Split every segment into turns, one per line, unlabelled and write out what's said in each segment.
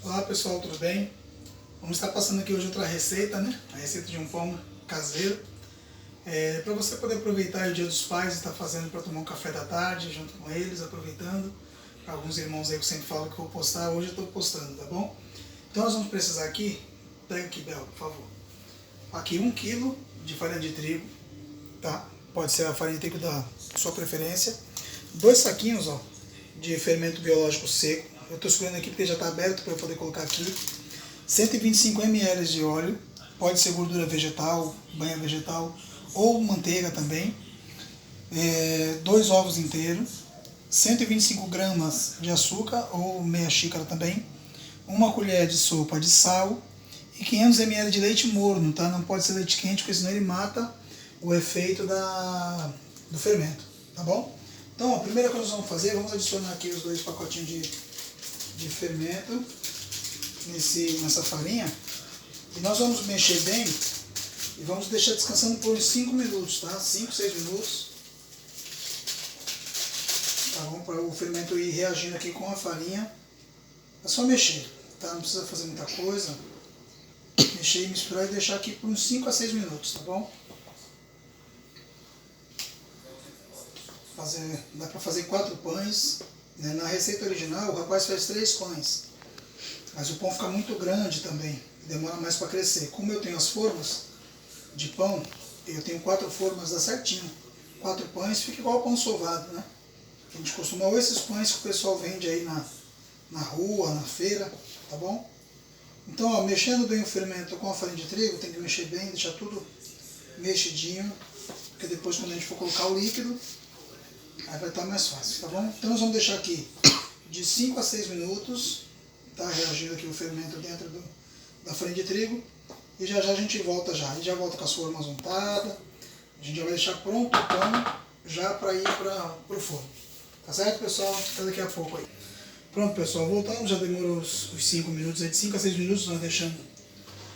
Olá pessoal, tudo bem? Vamos estar passando aqui hoje outra receita, né? A receita de um pão caseiro. Para você poder aproveitar o Dia dos Pais e estar fazendo para tomar um café da tarde junto com eles, aproveitando. Alguns irmãos aí que sempre falam que eu vou postar, hoje eu estou postando, tá bom? Então nós vamos precisar aqui, pega aqui, Bel, por favor. Aqui 1 kg de farinha de trigo, tá? Pode ser a farinha de trigo da sua preferência. 2 saquinhos, ó, de fermento biológico seco. Eu estou escolhendo aqui porque já está aberto para eu poder colocar aqui. 125 ml de óleo, pode ser gordura vegetal, banha vegetal ou manteiga também. 2 ovos inteiros, 125 gramas de açúcar ou meia xícara também, 1 colher de sopa de sal e 500 ml de leite morno, tá? Não pode ser leite quente, porque senão ele mata o efeito do fermento, tá bom? Então, a primeira coisa que nós vamos fazer, vamos adicionar aqui os 2 pacotinhos de fermento nessa farinha e nós vamos mexer bem e vamos deixar descansando por uns 5 minutos, tá? 5, 6 minutos, tá bom? Para o fermento ir reagindo aqui com a farinha. É só mexer, tá? Não precisa fazer muita coisa. Mexer e misturar e deixar aqui por uns 5 a 6 minutos, tá bom? Dá para fazer 4 pães, né? Na receita original o rapaz faz 3 pães, mas o pão fica muito grande também, demora mais para crescer. Como eu tenho as formas de pão, eu tenho 4 formas, dá certinho. 4 pães fica igual pão sovado, né? A gente costuma, ou esses pães que o pessoal vende aí na rua, na feira, tá bom? Então, ó, mexendo bem o fermento com a farinha de trigo, tem que mexer bem, deixar tudo mexidinho, porque depois quando a gente for colocar o líquido, aí vai estar mais fácil, tá bom? Então nós vamos deixar aqui de 5 a 6 minutos, tá? Reagindo aqui o fermento dentro da farinha de trigo, e já a gente volta já. A gente já volta com as formas untadas, a gente já vai deixar pronto o pão já para ir para o forno. Tá certo, pessoal? Até daqui a pouco aí. Pronto, pessoal, voltamos, já demorou os 5 minutos, aí de 5 a 6 minutos nós deixando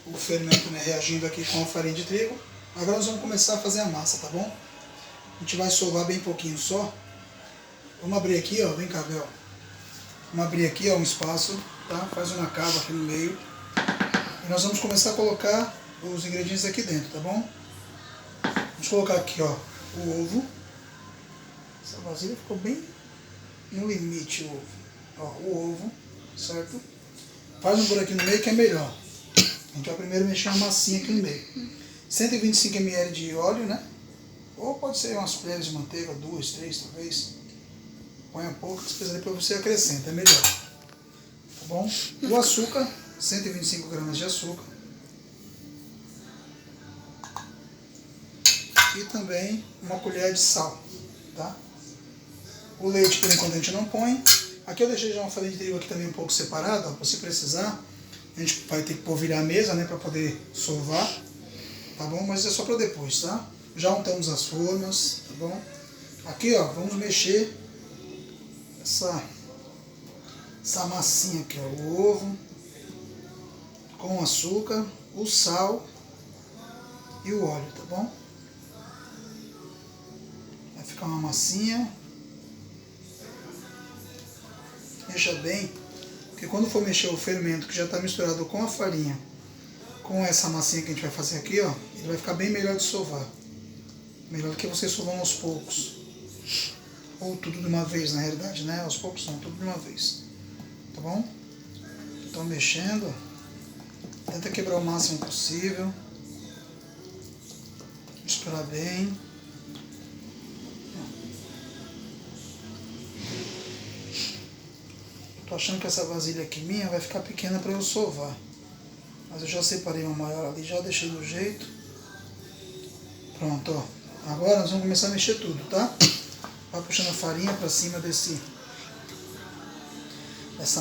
o fermento, né, reagindo aqui com a farinha de trigo. Agora nós vamos começar a fazer a massa, tá bom? A gente vai sovar bem pouquinho só. Vamos abrir aqui, ó, vem cá, Bel. Vamos abrir aqui, ó, um espaço, tá? Faz uma cava aqui no meio. E nós vamos começar a colocar os ingredientes aqui dentro, tá bom? Vamos colocar aqui, ó, o ovo. Essa vasilha ficou bem no limite, o ovo. Ó, o ovo, certo? Faz um buraquinho no meio que é melhor. A gente vai primeiro mexer uma massinha aqui no meio. 125 ml de óleo, né? Ou pode ser umas colheres de manteiga, 2, 3 talvez. Põe um pouco, depois você acrescenta, é melhor. Tá bom? O açúcar, 125 gramas de açúcar. E também uma colher de sal, tá? O leite por enquanto a gente não põe. Aqui eu deixei já uma farinha de trigo aqui também um pouco separada, para se precisar. A gente vai ter que polvilhar a mesa, né, para poder sovar, tá bom? Mas é só para depois, tá? Já untamos as formas, tá bom? Aqui, ó, vamos mexer essa massinha aqui, ó, o ovo com o açúcar, o sal e o óleo, tá bom? Vai ficar uma massinha. Mexa bem, porque quando for mexer o fermento que já está misturado com a farinha, com essa massinha que a gente vai fazer aqui, ó, ele vai ficar bem melhor de sovar. Melhor do que vocês sovam aos poucos. Ou tudo de uma vez, na realidade, né? Aos poucos não, tudo de uma vez. Tá bom? Então mexendo. Tenta quebrar o máximo possível. Misturar bem. Tô achando que essa vasilha aqui minha vai ficar pequena para eu sovar. Mas eu já separei uma maior ali, já deixei do jeito. Pronto, ó. Agora nós vamos começar a mexer tudo, tá? Vai puxando a farinha para cima dessa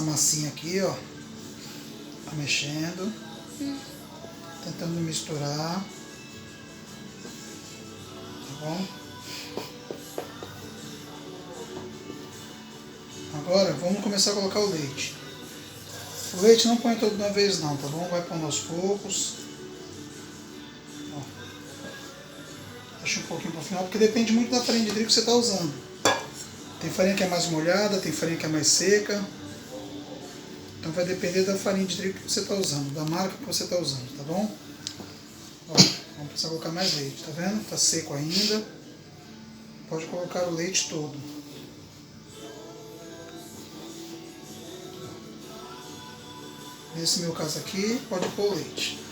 massinha aqui, ó. Tá mexendo. Tentando misturar. Tá bom? Agora vamos começar a colocar o leite. O leite não põe todo de uma vez não, tá bom? Vai pondo aos poucos. Ó. Deixa um pouquinho para o final, porque depende muito da farinha de trigo que você está usando. Tem farinha que é mais molhada, tem farinha que é mais seca. Então vai depender da farinha de trigo que você está usando, da marca que você está usando, tá bom? Ó, vamos precisar colocar mais leite, tá vendo? Tá seco ainda. Pode colocar o leite todo. Nesse meu caso aqui, pode pôr o leite.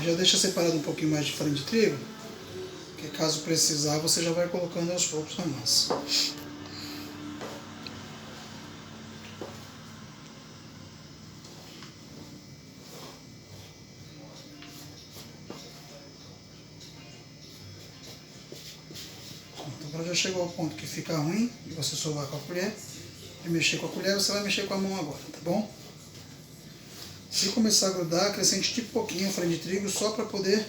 Já deixa separado um pouquinho mais de farinha de trigo, que caso precisar você já vai colocando aos poucos na massa. Agora já chegou ao ponto que fica ruim de você sovar com a colher e mexer com a colher, você vai mexer com a mão agora, tá bom? Se começar a grudar, acrescente de pouquinho a farinha de trigo só para poder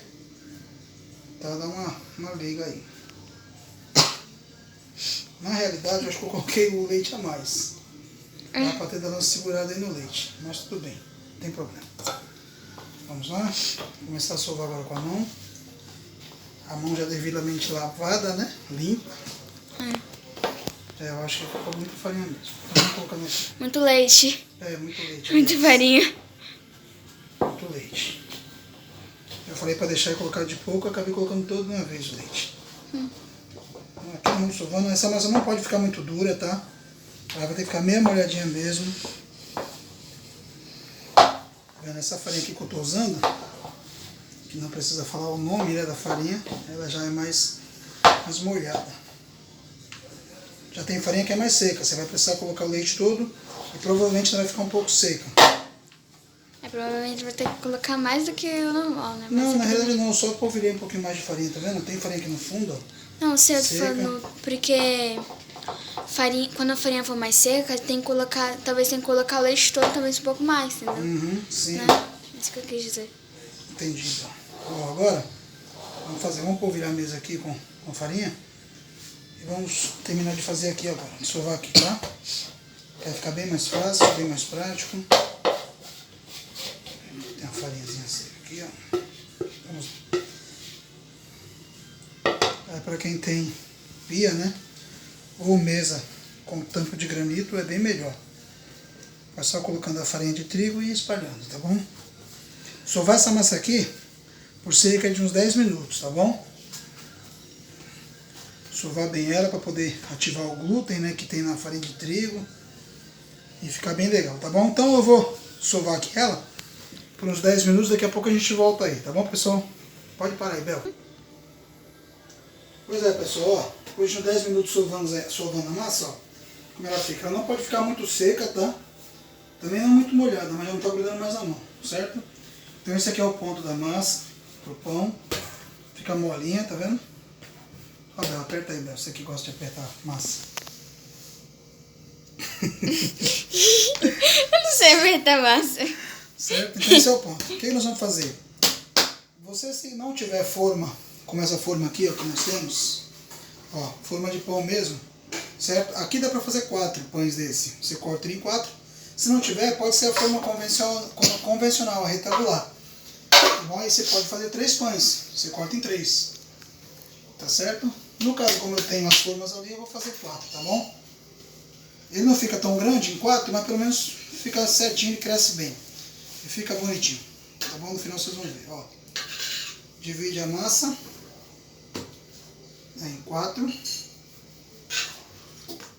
dar uma liga aí. Na realidade, eu acho que eu coloquei o leite a mais. Dá para ter dado uma segurada aí no leite, mas tudo bem, não tem problema. Vamos lá, começar a sovar agora com a mão. A mão já devidamente lavada, né? Limpa. Eu acho que ficou muita farinha mesmo. Então vamos colocar aqui.
Muito leite.
Muito leite.
Muita farinha.
Muito leite. Eu falei para deixar e colocar de pouco, eu acabei colocando todo de uma vez o leite. Aqui vamos sovando. Essa massa não pode ficar muito dura, tá? Ela vai ter que ficar meio molhadinha mesmo. Vendo essa farinha aqui que eu tô usando, que não precisa falar o nome, né, da farinha, ela já é mais molhada. Já tem farinha que é mais seca, você vai precisar colocar o leite todo e provavelmente ela vai ficar um pouco seca.
Provavelmente vai ter que colocar mais do que o normal, né?
Não, na realidade não, eu só polvilhei um pouquinho mais de farinha, tá vendo? Tem farinha aqui no fundo, ó.
Não, sei, eu tô falando porque farinha, quando a farinha for mais seca, tem que colocar, talvez tem que colocar o leite todo, talvez um pouco mais, entendeu?
Sim.
Né? Isso que eu quis dizer.
Entendi, então. Bom, agora, vamos polvilhar a mesa aqui com farinha. E vamos terminar de fazer aqui agora, de sovar aqui, tá? Vai ficar bem mais fácil, bem mais prático. Tem a farinhazinha seca aqui, ó. Vamos. Para quem tem pia, né? Ou mesa com tampa de granito, é bem melhor. É só colocando a farinha de trigo e espalhando, tá bom? Sovar essa massa aqui por cerca de uns 10 minutos, tá bom? Sovar bem ela para poder ativar o glúten, né, que tem na farinha de trigo e ficar bem legal, tá bom? Então eu vou sovar aqui ela por uns 10 minutos, daqui a pouco a gente volta aí, tá bom, pessoal? Pode parar aí, Bel. Pois é, pessoal, ó, depois de uns 10 minutos sovando a massa, ó, como ela fica. Ela não pode ficar muito seca, tá? Também não muito molhada, mas já não tá grudando mais a mão, certo? Então esse aqui é o ponto da massa, pro pão. Fica molinha, tá vendo? Ó, Bel, aperta aí, Bel, você que gosta de apertar massa.
Eu não sei apertar massa.
Certo? Então esse é o ponto. O que nós vamos fazer? Você, se não tiver forma, como essa forma aqui, ó, que nós temos, ó, forma de pão mesmo, certo? Aqui dá pra fazer 4 pães desse. Você corta em 4. Se não tiver, pode ser a forma convencional, a retangular. Tá bom? Aí você pode fazer 3 pães. Você corta em 3. Tá certo? No caso, como eu tenho as formas ali, eu vou fazer 4, tá bom? Ele não fica tão grande em 4, mas pelo menos fica certinho e cresce bem. E fica bonitinho. Tá bom? No final vocês vão ver, ó. Divide a massa em 4.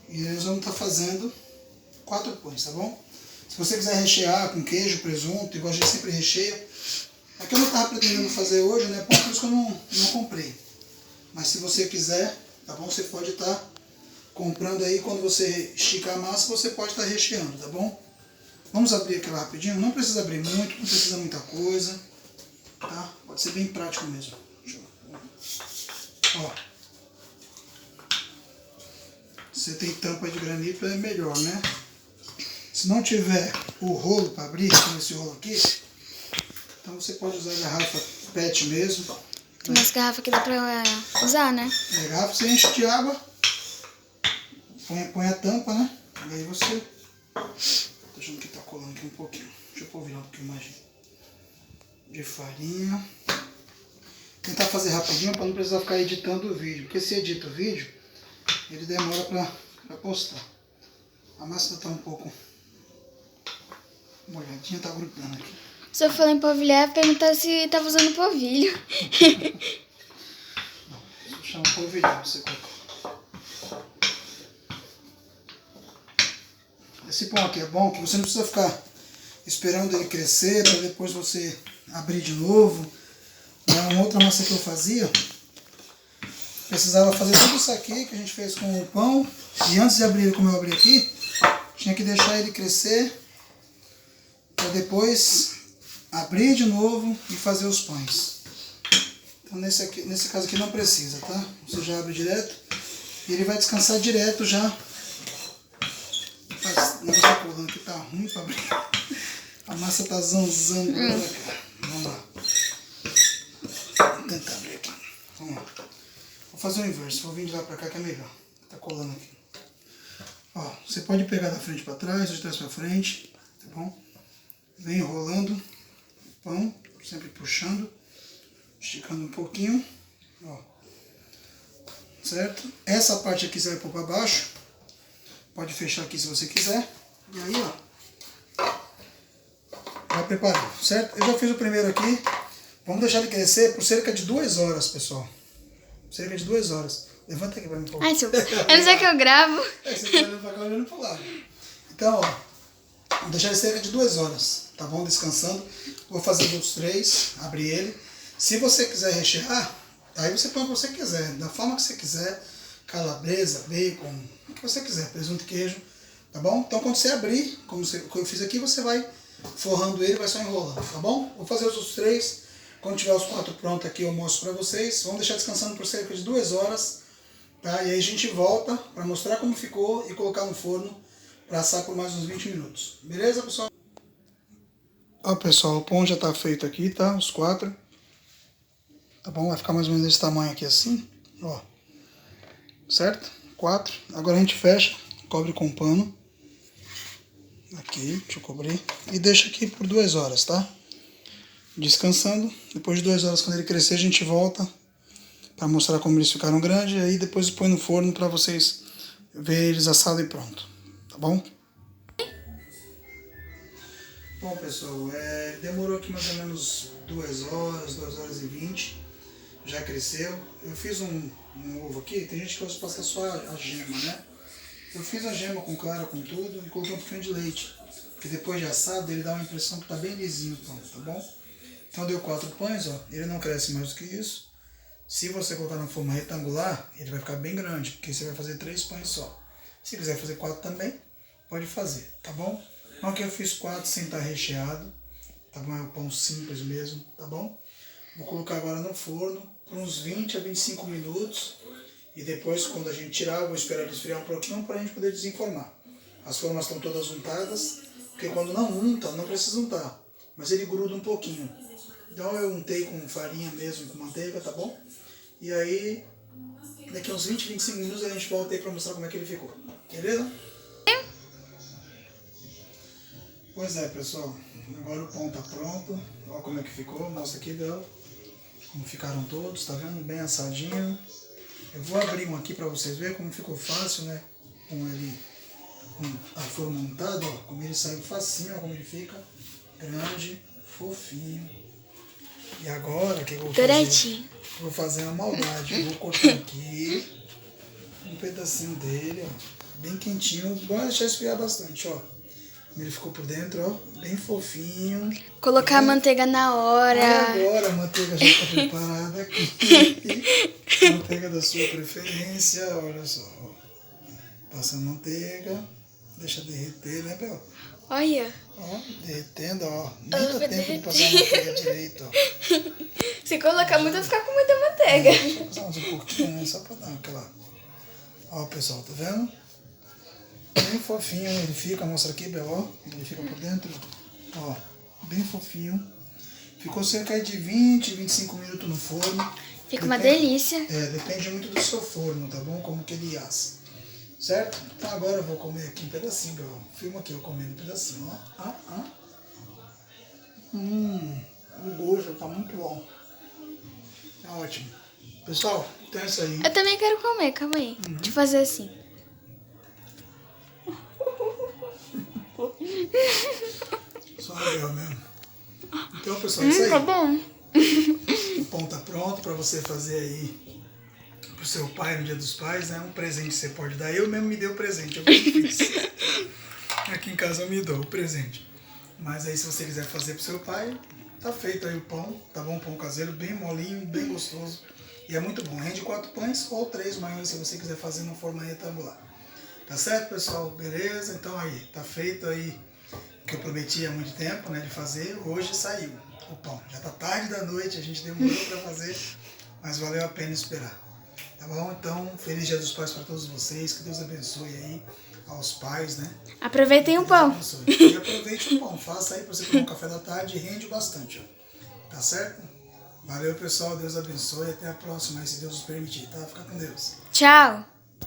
E nós vamos estar fazendo 4 pães, tá bom? Se você quiser rechear com queijo, presunto, igual a gente sempre recheia. É que eu não estava pretendendo fazer hoje, né? Por isso que eu não comprei. Mas se você quiser, tá bom? Você pode estar comprando aí, quando você esticar a massa, você pode estar recheando, tá bom? Vamos abrir aqui rapidinho. Não precisa abrir muito, não precisa muita coisa. Tá? Pode ser bem prático mesmo. Deixa eu... Ó. Se tem tampa de granito é melhor, né? Se não tiver o rolo para abrir, como esse rolo aqui, então você pode usar a garrafa PET mesmo.
Tem umas garrafas que dá pra usar, né?
É, a garrafa você enche de água, põe a tampa, né? E aí você... Tô achando que tá colando aqui um pouquinho. Deixa eu polvilhar um pouquinho mais de farinha. Tentar fazer rapidinho para não precisar ficar editando o vídeo. Porque se edita o vídeo, ele demora para postar. A massa está um pouco molhadinha, tá grudando aqui.
Se eu for em polvilhar, perguntar se tava usando polvilho.
Não, chama polvilhar pra você colocar. Esse pão aqui é bom que você não precisa ficar esperando ele crescer para depois você abrir de novo. Uma outra massa que eu fazia, precisava fazer tudo isso aqui que a gente fez com o pão. E antes de abrir ele, como eu abri aqui, tinha que deixar ele crescer para depois abrir de novo e fazer os pães. Então nesse caso aqui não precisa, tá? Você já abre direto e ele vai descansar direto já. Não tá colando aqui, tá ruim para abrir. A massa tá zanzando. Vamos lá. Vou tentar abrir aqui. Vamos lá. Vou fazer o inverso, vou vir de lá para cá que é melhor. Tá colando aqui. Ó, você pode pegar da frente para trás, de trás para frente, tá bom? Vem enrolando o pão, sempre puxando, esticando um pouquinho, ó. Certo? Essa parte aqui você vai pôr para baixo. Pode fechar aqui se você quiser. E aí, ó, vai preparando, certo? Eu já fiz o primeiro aqui. Vamos deixar ele crescer por cerca de 2 horas, pessoal. Cerca de 2 horas. Levanta aqui pra mim, por favor.
Ai, eu não sei que eu gravo.
Você tá olhando pra cá, olhando pro lado. Então, ó, vou deixar ele cerca de 2 horas, tá bom? Descansando. Vou fazer os outros 3, abrir ele. Se você quiser rechear, aí você põe o que você quiser, da forma que você quiser. Calabresa, bacon, o que você quiser, presunto e queijo, tá bom? Então quando você abrir, como eu fiz aqui, você vai forrando ele, vai só enrolando, tá bom? Vou fazer os outros 3, quando tiver os 4 prontos aqui eu mostro pra vocês. Vamos deixar descansando por cerca de 2 horas, tá? E aí a gente volta pra mostrar como ficou e colocar no forno pra assar por mais uns 20 minutos, beleza, pessoal? Ó, pessoal, o pão já tá feito aqui, tá? Os 4, tá bom? Vai ficar mais ou menos desse tamanho aqui assim, ó. Certo? 4. Agora a gente fecha, cobre com pano. Aqui, deixa eu cobrir. E deixa aqui por 2 horas, tá? Descansando. Depois de 2 horas, quando ele crescer, a gente volta para mostrar como eles ficaram grandes. E aí depois põe no forno para vocês verem eles assados e pronto. Tá bom? Bom, pessoal, demorou aqui mais ou menos 2 horas, 2 horas e 20. Já cresceu. Eu fiz um ovo aqui, tem gente que gosta de passar só a gema, né? Eu fiz a gema com clara, com tudo, e coloquei um pouquinho de leite. Porque depois de assado, ele dá uma impressão que tá bem lisinho o pão, tá bom? Então deu 4 pães, ó. Ele não cresce mais do que isso. Se você colocar na forma retangular, ele vai ficar bem grande, porque você vai fazer 3 pães só. Se quiser fazer 4 também, pode fazer, tá bom? Então aqui eu fiz 4 sem estar recheado, tá bom? É um pão simples mesmo, tá bom? Vou colocar agora no forno por uns 20 a 25 minutos. E depois, quando a gente tirar, eu vou esperar ele esfriar um pouquinho para a gente poder desenformar. As formas estão todas untadas, porque quando não unta, não precisa untar. Mas ele gruda um pouquinho. Então eu untei com farinha mesmo, com manteiga, tá bom? E aí, daqui a uns 20, 25 minutos a gente volta aí para mostrar como é que ele ficou. Beleza? Pois é, pessoal. Agora o pão tá pronto. Olha como é que ficou. Mostra aqui, Bel. Como ficaram todos, tá vendo? Bem assadinho. Eu vou abrir um aqui para vocês verem como ficou fácil, né? Com ele, com a forma montada, ó. Como ele saiu facinho, ó, como ele fica. Grande, fofinho. E agora, o que eu vou fazer? Vou fazer uma maldade. Vou cortar aqui um pedacinho dele, ó. Bem quentinho. Bom deixar esfriar bastante, ó. Ele ficou por dentro, ó, bem fofinho.
Colocar a manteiga na hora.
Agora a manteiga já está preparada aqui. Manteiga da sua preferência, olha só. Passa a manteiga, deixa derreter, né, Bel?
Olha.
Ó, derretendo, ó. Nem dá tempo de passar a manteiga direito, ó.
Se colocar muito, vai ficar com muita manteiga.
Só passar mais um pouquinho, né, só para dar aquela... Ó, pessoal, tá vendo? Bem fofinho ele fica, mostra aqui, Bel, ó. Ele fica por dentro, ó, bem fofinho. Ficou cerca de 20, 25 minutos no forno.
Fica uma delícia.
Depende muito do seu forno, tá bom? Como que ele assa. Certo? Então agora eu vou comer aqui um pedacinho, Bel. Filma aqui eu comendo um pedacinho, ó. O gosto tá muito bom. Tá ótimo. Pessoal, então é isso aí.
Eu também quero comer, calma aí. Deixa eu fazer assim.
Só legal mesmo. Então, pessoal, é isso aí.
Tá bom.
O pão tá pronto para você fazer aí pro seu pai no Dia dos Pais, né? Um presente que você pode dar. Eu mesmo me dei o presente, eu mesmo fiz. Aqui em casa eu me dou o presente. Mas aí se você quiser fazer pro seu pai, tá feito aí o pão, tá bom? Pão caseiro, bem molinho, bem gostoso. E é muito bom. Rende 4 pães ou 3 maiores se você quiser fazer na forma retangular. Tá certo, pessoal? Beleza? Então aí, tá feito aí que eu prometi há muito tempo, né, de fazer. Hoje saiu o pão. Já tá tarde da noite, a gente demorou para fazer, mas valeu a pena esperar. Tá bom? Então, feliz Dia dos Pais para todos vocês. Que Deus abençoe aí aos pais, né?
Aproveitem o pão.
E aproveite o pão. Faça aí para você tomar um café da tarde e rende bastante. Ó. Tá certo? Valeu, pessoal. Deus abençoe. Até a próxima, se Deus nos permitir. Tá? Fica com Deus.
Tchau.